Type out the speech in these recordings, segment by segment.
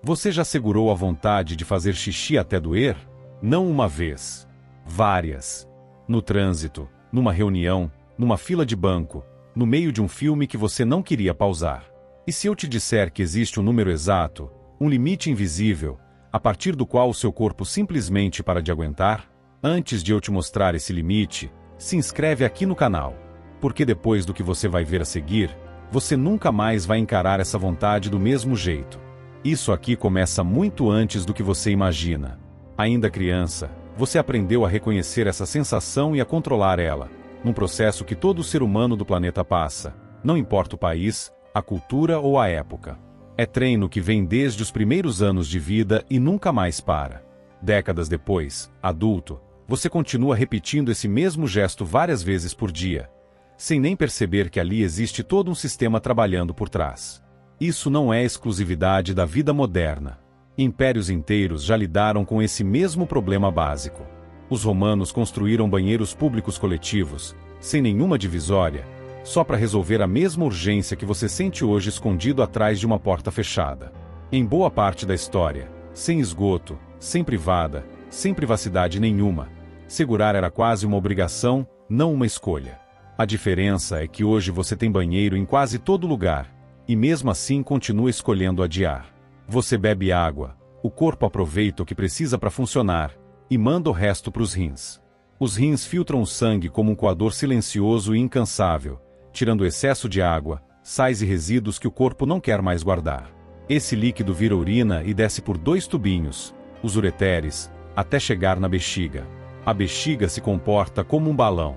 Você já segurou a vontade de fazer xixi até doer? Não uma vez. Várias. No trânsito, numa reunião, numa fila de banco, no meio de um filme que você não queria pausar. E se eu te disser que existe um número exato, um limite invisível, a partir do qual o seu corpo simplesmente para de aguentar? Antes de eu te mostrar esse limite, se inscreve aqui no canal. Porque depois do que você vai ver a seguir, você nunca mais vai encarar essa vontade do mesmo jeito. Isso aqui começa muito antes do que você imagina. Ainda criança, você aprendeu a reconhecer essa sensação e a controlar ela, num processo que todo ser humano do planeta passa, não importa o país, a cultura ou a época. É treino que vem desde os primeiros anos de vida e nunca mais para. Décadas depois, adulto, você continua repetindo esse mesmo gesto várias vezes por dia, sem nem perceber que ali existe todo um sistema trabalhando por trás. Isso não é exclusividade da vida moderna. Impérios inteiros já lidaram com esse mesmo problema básico. Os romanos construíram banheiros públicos coletivos, sem nenhuma divisória, só para resolver a mesma urgência que você sente hoje escondido atrás de uma porta fechada. Em boa parte da história, sem esgoto, sem privada, sem privacidade nenhuma, segurar era quase uma obrigação, não uma escolha. A diferença é que hoje você tem banheiro em quase todo lugar, e mesmo assim continua escolhendo adiar. Você bebe água, o corpo aproveita o que precisa para funcionar, e manda o resto para os rins. Os rins filtram o sangue como um coador silencioso e incansável, tirando o excesso de água, sais e resíduos que o corpo não quer mais guardar. Esse líquido vira urina e desce por 2 tubinhos, os ureteres, até chegar na bexiga. A bexiga se comporta como um balão.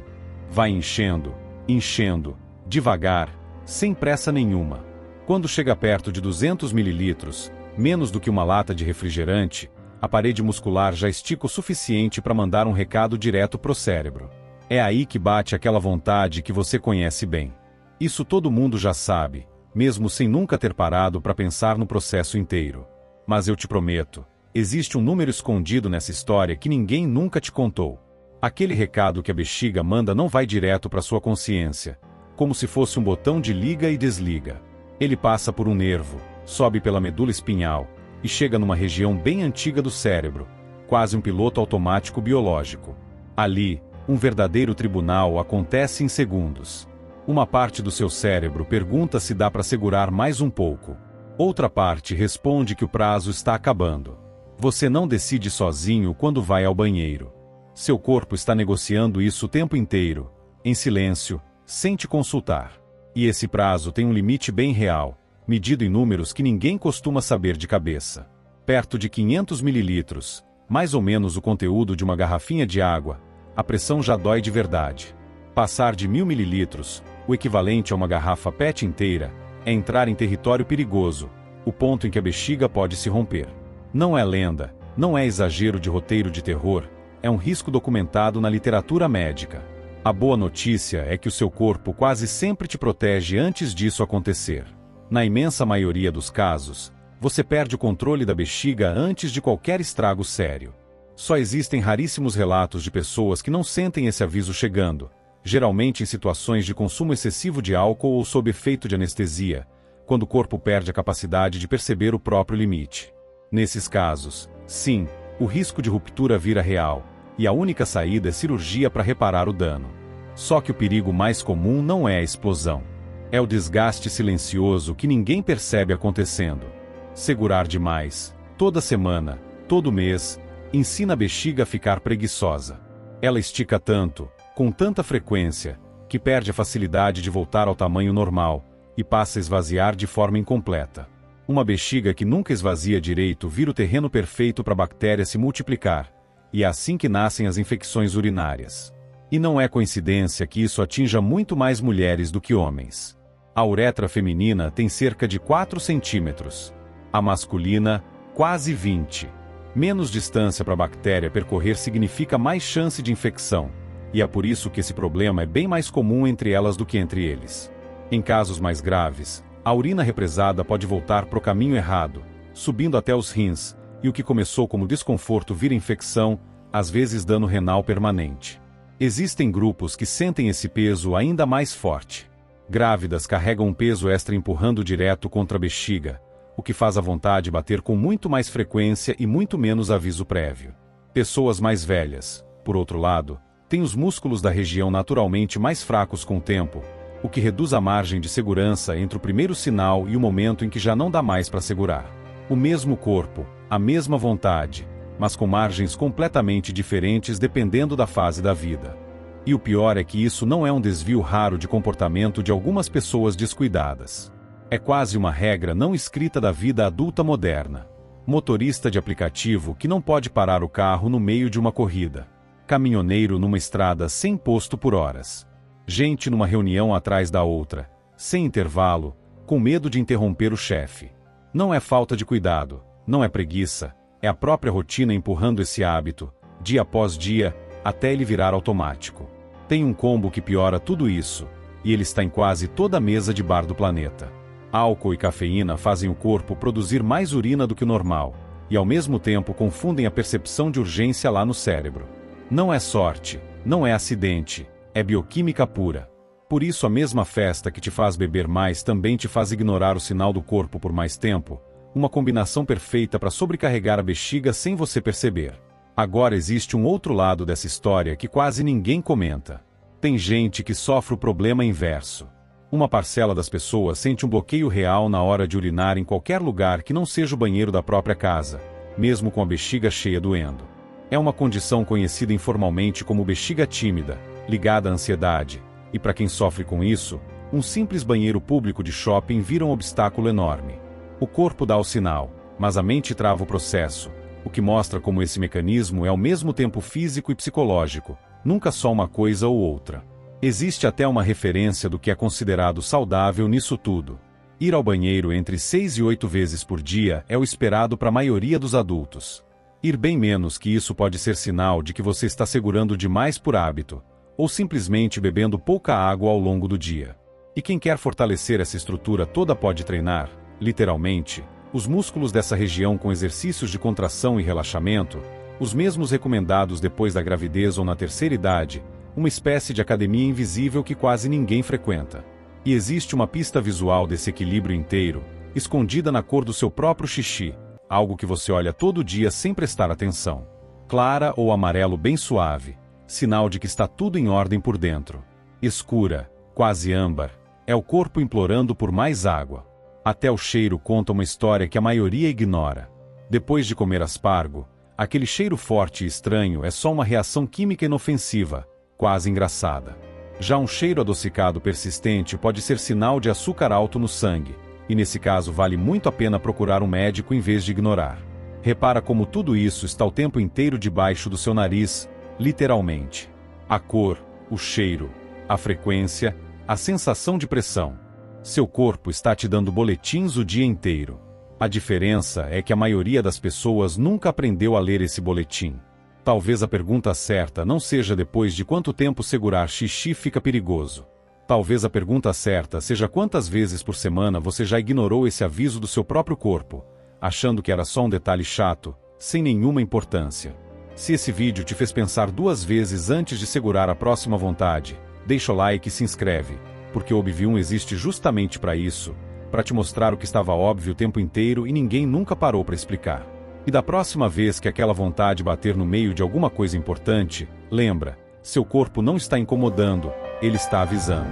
Vai enchendo, enchendo, devagar, sem pressa nenhuma. Quando chega perto de 200 mililitros, menos do que uma lata de refrigerante, a parede muscular já estica o suficiente para mandar um recado direto pro cérebro. É aí que bate aquela vontade que você conhece bem. Isso todo mundo já sabe, mesmo sem nunca ter parado para pensar no processo inteiro. Mas eu te prometo, existe um número escondido nessa história que ninguém nunca te contou. Aquele recado que a bexiga manda não vai direto para sua consciência, como se fosse um botão de liga e desliga. Ele passa por um nervo, sobe pela medula espinhal, e chega numa região bem antiga do cérebro, quase um piloto automático biológico. Ali, um verdadeiro tribunal acontece em segundos. Uma parte do seu cérebro pergunta se dá para segurar mais um pouco. Outra parte responde que o prazo está acabando. Você não decide sozinho quando vai ao banheiro. Seu corpo está negociando isso o tempo inteiro, em silêncio, sem te consultar. E esse prazo tem um limite bem real, medido em números que ninguém costuma saber de cabeça. Perto de 500 mililitros, mais ou menos o conteúdo de uma garrafinha de água, a pressão já dói de verdade. Passar de 1000 mililitros, o equivalente a uma garrafa PET inteira, é entrar em território perigoso, o ponto em que a bexiga pode se romper. Não é lenda, não é exagero de roteiro de terror, é um risco documentado na literatura médica. A boa notícia é que o seu corpo quase sempre te protege antes disso acontecer. Na imensa maioria dos casos, você perde o controle da bexiga antes de qualquer estrago sério. Só existem raríssimos relatos de pessoas que não sentem esse aviso chegando, geralmente em situações de consumo excessivo de álcool ou sob efeito de anestesia, quando o corpo perde a capacidade de perceber o próprio limite. Nesses casos, sim, o risco de ruptura vira real, e a única saída é cirurgia para reparar o dano. Só que o perigo mais comum não é a explosão. É o desgaste silencioso que ninguém percebe acontecendo. Segurar demais, toda semana, todo mês, ensina a bexiga a ficar preguiçosa. Ela estica tanto, com tanta frequência, que perde a facilidade de voltar ao tamanho normal, e passa a esvaziar de forma incompleta. Uma bexiga que nunca esvazia direito vira o terreno perfeito para a bactéria se multiplicar, e é assim que nascem as infecções urinárias. E não é coincidência que isso atinja muito mais mulheres do que homens. A uretra feminina tem cerca de 4 centímetros. A masculina, quase 20. Menos distância para a bactéria percorrer significa mais chance de infecção, e é por isso que esse problema é bem mais comum entre elas do que entre eles. Em casos mais graves, a urina represada pode voltar para o caminho errado, subindo até os rins, e o que começou como desconforto vira infecção, às vezes dano renal permanente. Existem grupos que sentem esse peso ainda mais forte. Grávidas carregam um peso extra empurrando direto contra a bexiga, o que faz a vontade bater com muito mais frequência e muito menos aviso prévio. Pessoas mais velhas, por outro lado, têm os músculos da região naturalmente mais fracos com o tempo, o que reduz a margem de segurança entre o primeiro sinal e o momento em que já não dá mais para segurar. O mesmo corpo, a mesma vontade, mas com margens completamente diferentes dependendo da fase da vida. E o pior é que isso não é um desvio raro de comportamento de algumas pessoas descuidadas. É quase uma regra não escrita da vida adulta moderna. Motorista de aplicativo que não pode parar o carro no meio de uma corrida. Caminhoneiro numa estrada sem posto por horas. Gente numa reunião atrás da outra, sem intervalo, com medo de interromper o chefe. Não é falta de cuidado, não é preguiça, é a própria rotina empurrando esse hábito, dia após dia, até ele virar automático. Tem um combo que piora tudo isso, e ele está em quase toda a mesa de bar do planeta. Álcool e cafeína fazem o corpo produzir mais urina do que o normal, e ao mesmo tempo confundem a percepção de urgência lá no cérebro. Não é sorte, não é acidente, é bioquímica pura. Por isso a mesma festa que te faz beber mais também te faz ignorar o sinal do corpo por mais tempo, uma combinação perfeita para sobrecarregar a bexiga sem você perceber. Agora existe um outro lado dessa história que quase ninguém comenta. Tem gente que sofre o problema inverso. Uma parcela das pessoas sente um bloqueio real na hora de urinar em qualquer lugar que não seja o banheiro da própria casa, mesmo com a bexiga cheia doendo. É uma condição conhecida informalmente como bexiga tímida, ligada à ansiedade, e para quem sofre com isso, um simples banheiro público de shopping vira um obstáculo enorme. O corpo dá o sinal, mas a mente trava o processo, o que mostra como esse mecanismo é ao mesmo tempo físico e psicológico, nunca só uma coisa ou outra. Existe até uma referência do que é considerado saudável nisso tudo. Ir ao banheiro entre 6 e 8 vezes por dia é o esperado para a maioria dos adultos. Ir bem menos que isso pode ser sinal de que você está segurando demais por hábito, ou simplesmente bebendo pouca água ao longo do dia. E quem quer fortalecer essa estrutura toda pode treinar, literalmente, os músculos dessa região com exercícios de contração e relaxamento, os mesmos recomendados depois da gravidez ou na terceira idade, uma espécie de academia invisível que quase ninguém frequenta. E existe uma pista visual desse equilíbrio inteiro, escondida na cor do seu próprio xixi, algo que você olha todo dia sem prestar atenção. Clara ou amarelo bem suave, sinal de que está tudo em ordem por dentro. Escura, quase âmbar, é o corpo implorando por mais água. Até o cheiro conta uma história que a maioria ignora. Depois de comer aspargo, aquele cheiro forte e estranho é só uma reação química inofensiva, quase engraçada. Já um cheiro adocicado persistente pode ser sinal de açúcar alto no sangue, e nesse caso vale muito a pena procurar um médico em vez de ignorar. Repara como tudo isso está o tempo inteiro debaixo do seu nariz, literalmente. A cor, o cheiro, a frequência, a sensação de pressão. Seu corpo está te dando boletins o dia inteiro. A diferença é que a maioria das pessoas nunca aprendeu a ler esse boletim. Talvez a pergunta certa não seja depois de quanto tempo segurar xixi fica perigoso. Talvez a pergunta certa seja quantas vezes por semana você já ignorou esse aviso do seu próprio corpo, achando que era só um detalhe chato, sem nenhuma importância. Se esse vídeo te fez pensar 2 vezes antes de segurar a próxima vontade, deixa o like e se inscreve, porque o Obvi1 existe justamente para isso, para te mostrar o que estava óbvio o tempo inteiro e ninguém nunca parou para explicar. E da próxima vez que aquela vontade bater no meio de alguma coisa importante, lembra, seu corpo não está incomodando, ele está avisando.